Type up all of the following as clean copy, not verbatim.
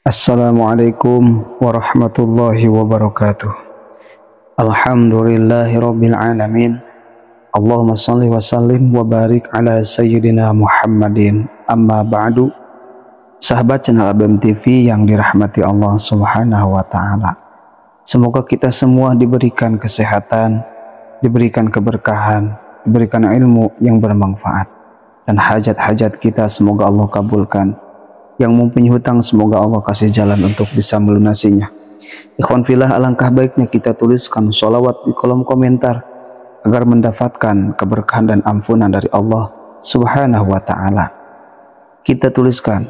Assalamualaikum warahmatullahi wabarakatuh. Alhamdulillahirabbil alamin. Allahumma shalli wa sallim wa barik ala sayyidina Muhammadin. Amma ba'du. Sahabat channel ABM TV yang dirahmati Allah Subhanahu wa taala. Semoga kita semua diberikan kesehatan, diberikan keberkahan, diberikan ilmu yang bermanfaat, dan hajat-hajat kita semoga Allah kabulkan. Yang mempunyai hutang semoga Allah kasih jalan untuk bisa melunasinya. Ikhwan fillah, alangkah baiknya kita tuliskan sholawat di kolom komentar agar mendapatkan keberkahan dan ampunan dari Allah Subhanahu wa ta'ala. Kita tuliskan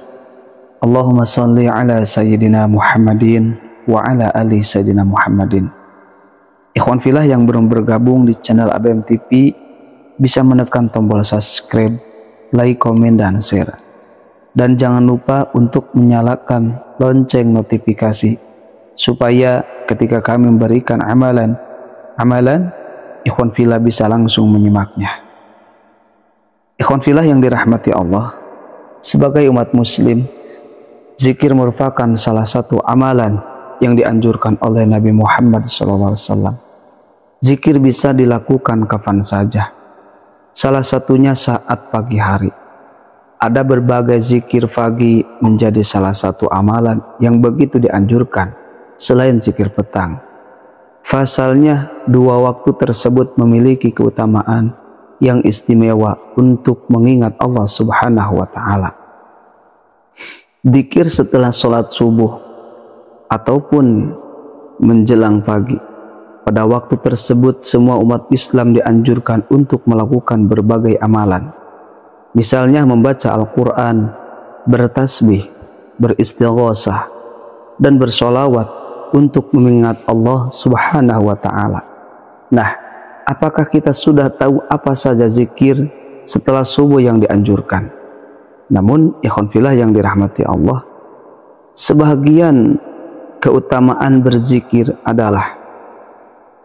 Allahumma salli ala sayyidina Muhammadin wa ala ali sayyidina Muhammadin. Ikhwan fillah yang belum bergabung di channel ABM TV bisa menekan tombol subscribe, like, komen, dan share. Dan jangan lupa untuk menyalakan lonceng notifikasi supaya ketika kami memberikan amalan ikhwan fillah bisa langsung menyimaknya. Ikhwan fillah yang dirahmati Allah, sebagai umat muslim, zikir merupakan salah satu amalan yang dianjurkan oleh Nabi Muhammad SAW. Zikir bisa dilakukan kapan saja, salah satunya saat pagi hari. Ada berbagai zikir pagi menjadi salah satu amalan yang begitu dianjurkan selain zikir petang. Pasalnya, dua waktu tersebut memiliki keutamaan yang istimewa untuk mengingat Allah Subhanahu wa ta'ala. Zikir setelah sholat subuh ataupun menjelang pagi, pada waktu tersebut semua umat Islam dianjurkan untuk melakukan berbagai amalan. Misalnya membaca Al-Quran, bertasbih, beristighosah, dan bersolawat untuk mengingat Allah Subhanahu wa ta'ala. Nah, apakah kita sudah tahu apa saja zikir setelah subuh yang dianjurkan? Namun, ikhwan fillah yang dirahmati Allah, sebahagian keutamaan berzikir adalah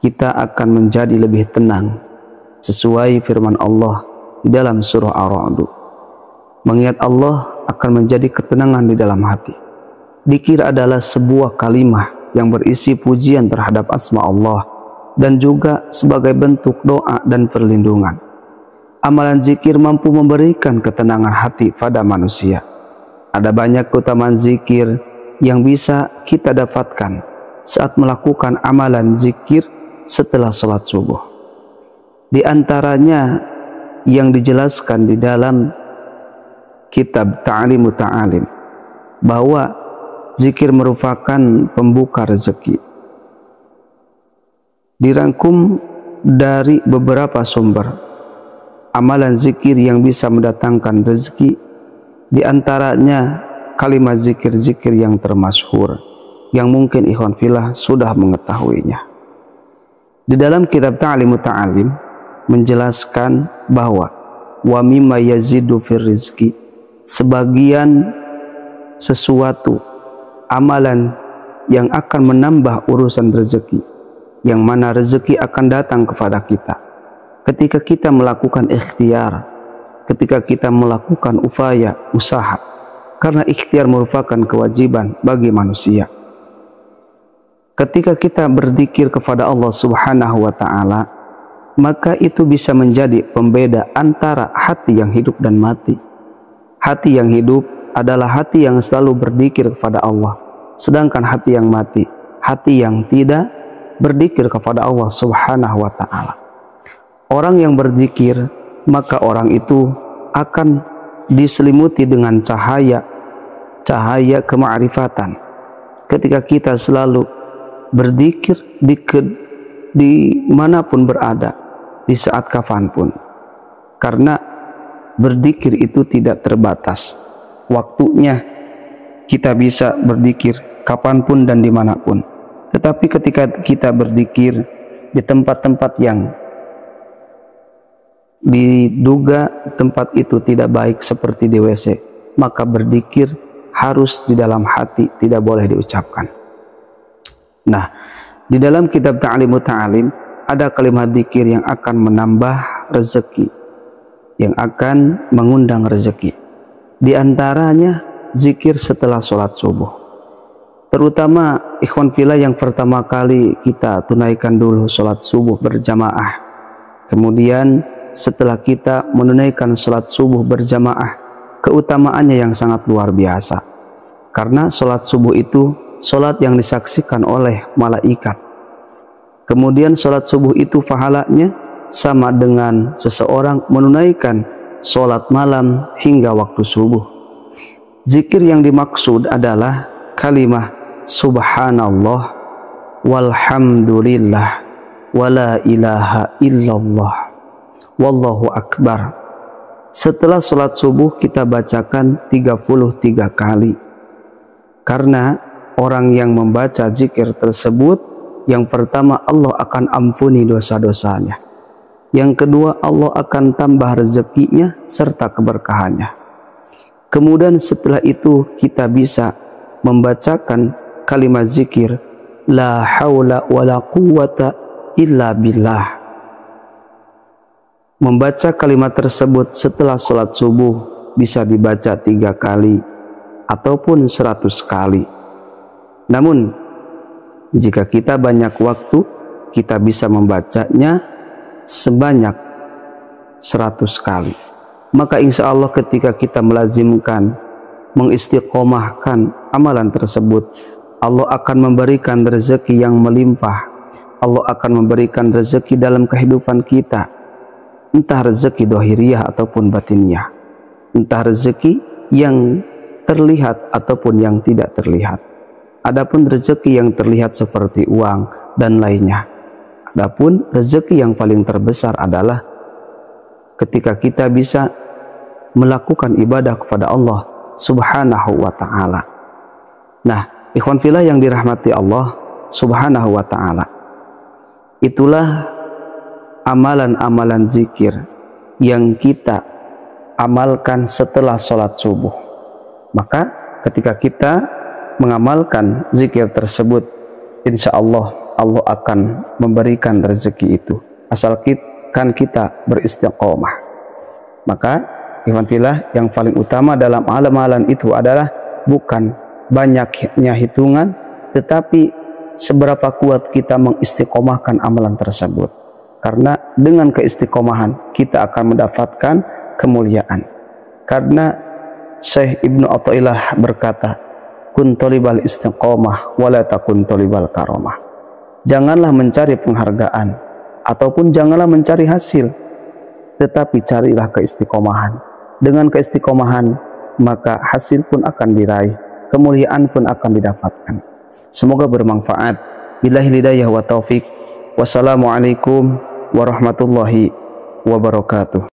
kita akan menjadi lebih tenang sesuai firman Allah di dalam surah Ar-Ra'd. Mengingat Allah akan menjadi ketenangan di dalam hati. Dzikir adalah sebuah kalimah yang berisi pujian terhadap asma Allah dan juga sebagai bentuk doa dan perlindungan. Amalan zikir mampu memberikan ketenangan hati pada manusia. Ada banyak keutamaan zikir yang bisa kita dapatkan saat melakukan amalan zikir setelah sholat subuh. Di antaranya yang dijelaskan di dalam kitab Ta'limu Ta'alim, bahwa zikir merupakan pembuka rezeki. Dirangkum dari beberapa sumber amalan zikir yang bisa mendatangkan rezeki, di antaranya kalimat zikir-zikir yang termasyhur yang mungkin ikhwan fillah sudah mengetahuinya. Di dalam kitab Ta'limu Ta'alim menjelaskan bahwa wa mimma yazidu fir rizki, sebagian sesuatu amalan yang akan menambah urusan rezeki, yang mana rezeki akan datang kepada kita ketika kita melakukan ikhtiar, ketika kita melakukan usaha, karena ikhtiar merupakan kewajiban bagi manusia. Ketika kita berzikir kepada Allah Subhanahu wa ta'ala, maka itu bisa menjadi pembeda antara hati yang hidup dan mati. Hati yang hidup adalah hati yang selalu berzikir kepada Allah, sedangkan hati yang mati, hati yang tidak berzikir kepada Allah Subhanahu wa ta'ala. Orang yang berzikir, maka orang itu akan diselimuti dengan cahaya kemakrifatan. Ketika kita selalu berzikir di manapun berada, di saat kapanpun, karena berzikir itu tidak terbatas waktunya. Kita bisa berzikir kapanpun dan dimanapun, tetapi ketika kita berzikir di tempat-tempat yang diduga tempat itu tidak baik seperti di WC, maka berzikir harus di dalam hati, tidak boleh diucapkan. Nah, di dalam kitab Ta'limu Ta'alim ada kalimat zikir yang akan menambah rezeki, yang akan mengundang rezeki. Di antaranya zikir setelah sholat subuh. terutama ikhwan fillah yang pertama kali kita tunaikan dulu sholat subuh berjamaah. Kemudian setelah kita menunaikan sholat subuh berjamaah, keutamaannya yang sangat luar biasa. Karena sholat subuh itu sholat yang disaksikan oleh malaikat. Kemudian sholat subuh itu pahalanya sama dengan seseorang menunaikan sholat malam hingga waktu subuh. Zikir yang dimaksud adalah kalimah subhanallah walhamdulillah wala ilaha illallah wallahu akbar. Setelah sholat subuh kita bacakan 33 kali. Karena orang yang membaca zikir tersebut, yang pertama Allah akan ampuni dosa-dosanya. Yang kedua Allah akan tambah rezekinya serta keberkahannya. Kemudian setelah itu kita bisa membacakan kalimat zikir la haula wala quwata illa billah. Membaca kalimat tersebut setelah sholat subuh bisa dibaca 3 kali ataupun 100 kali. Namun jika kita banyak waktu, kita bisa membacanya sebanyak 100 kali. Maka insya Allah ketika kita melazimkan, mengistiqomahkan amalan tersebut, Allah akan memberikan rezeki yang melimpah. Allah akan memberikan rezeki dalam kehidupan kita, entah rezeki dohiriyah ataupun batiniyah, entah rezeki yang terlihat ataupun yang tidak terlihat. Adapun rezeki yang terlihat seperti uang dan lainnya. Adapun rezeki yang paling terbesar adalah ketika kita bisa melakukan ibadah kepada Allah Subhanahu wa ta'ala. Nah, ikhwan fillah yang dirahmati Allah Subhanahu wa ta'ala, itulah amalan-amalan zikir yang kita amalkan setelah sholat subuh. Maka ketika kita mengamalkan zikir tersebut, insya Allah Allah akan memberikan rezeki itu, asalkan kita beristiqomah. Maka ikhwan fillah, yang paling utama dalam amalan itu adalah bukan banyaknya hitungan, tetapi seberapa kuat kita mengistiqomahkan amalan tersebut. Karena dengan keistiqomahan kita akan mendapatkan kemuliaan. Karena Syekh Ibnu Athaillah berkata, kun tolibal istiqomah wala takun tolibal karomah. Janganlah mencari penghargaan ataupun janganlah mencari hasil, tetapi carilah keistiqomahan. Dengan keistiqomahan maka hasil pun akan diraih, kemuliaan pun akan didapatkan. Semoga bermanfaat. Billahi hidayah wa taufik. Wassalamualaikum warahmatullahi wabarakatuh.